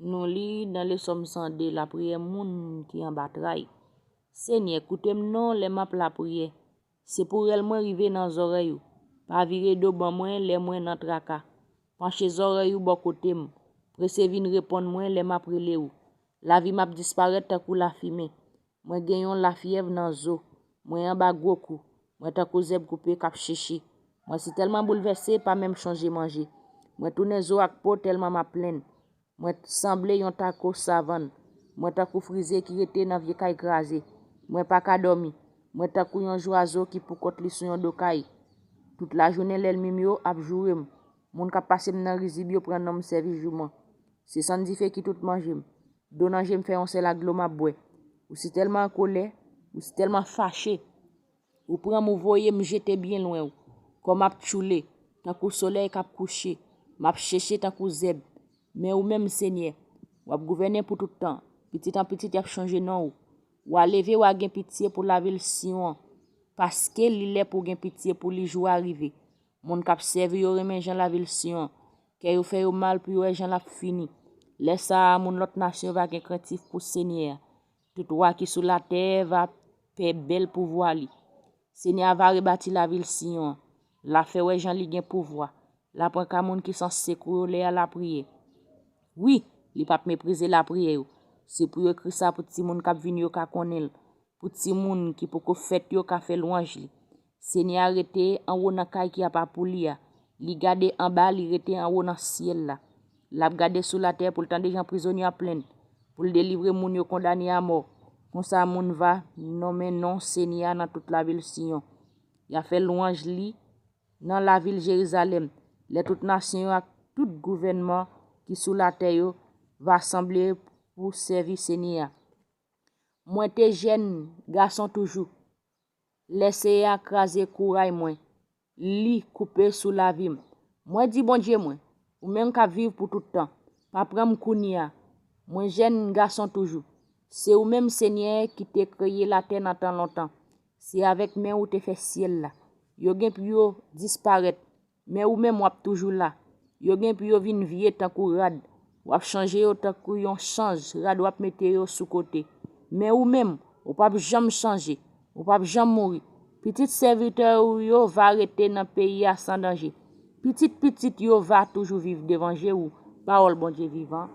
Nous lit dans le somme 102 la prière moun qui en bataille. Seigneur, écoutez-moi non les map la prière. C'est pour elle moi river dans oreilles. Pas virer do ban moi les moi dans traka. Pencher oreilles bon côté m. Presse vinn répondre moi les map relé ou. La vie m'a disparaître tant kou la fumée. Moi gagnon la fièvre dans zo. Moi en bas gros coup. Moi tant kou zeb coupé cap chichi. Moi c'est tellement bouleversé pas même changer manger. Moi tourner zo ak pot tellement m'a pleine. Moi semblé yon taco savane. Moi takou frisé qui était dans vieux kay écrasé. Moi pas ka dormi. Moi takou yon oiseau qui pou kote li sou yon dokay. Toute la journée l'ennemi yo ap joué. Moun ka passe nan rizib yo pran nom service jouman. C'est sans di fait qui tout manger. Donan j'aime faire on c'est la glo m'a boire. Ou c'est tellement en colère, ou c'est tellement fâché. Ou prend mou voyer me jeter bien loin ou. Comme ap choulé, tant kou soleil k'ap couché. M'a cherché tant kou zeb. Mais ou même Seigneur, ou ap gouverner pour tout temps. Petit en petit y a changé non ou. Ou a lever ou a gen pitié pour la ville Sion. Parce que li est pour gen pitié pour li jour arrivé. Moun k'ap servi yo remen Jean la ville Sion. Kè yo fait yo mal puis yo Jean la fini. Laisse ça moun l'autre nation va gen craintif pour Seigneur. Tout roi qui sous la terre va paix bel pouvoir li. Seigneur va rebâtir la ville Sion. La fait ouais Jean li gen pouvoir. La prend ka moun qui censé couler à la prière. Oui, li pa mépriser la prière. C'est pour écrire ça pour ti moun k'ap vinn yo ka konel. Pour ti moun qui pour ko fête yo ka fait louange li. Seigneur arrêté en haut nan kay qui a pas pour li. Li gade en bas, li rete en haut dans ciel là. L'a gade sous la terre pour le temps des gens prisonniers à plein. Pour le délivrer moun yo condamné à mort. Comme ça moun va nommer non Seigneur dans toute la ville Sion. Il a fait louange li dans la ville Jérusalem. Les toutes nations ak tout gouvernement qui sous la terre yo va assembler pour servir Seigneur. Moi te jeune garçon toujours. Laissez écraser courail moi. Li coupé sous la vie. Moi dis bon Dieu moi, ou même qu'à vivre pour tout le temps. Pas prendre kounia. Moi jeune garçon toujours. C'est ou même Seigneur qui t'a créé la terre dans tant longtemps. C'est avec main ou te fait ciel là. Yo gen pi yo disparaître. Mais ou même wap toujours là. Yo gen pi yo vin vieux tant kou rad. Wap changer yo tant kou yon change. Rad wap mette yo sous côté. Mais ou même, ou pas jamais changer. Ou pas jamais mourir. Petit serviteur ou yo va arrêter dans pays sans danger. Petit yo va toujours vivre devant Dieu ou parole bon Dieu vivant.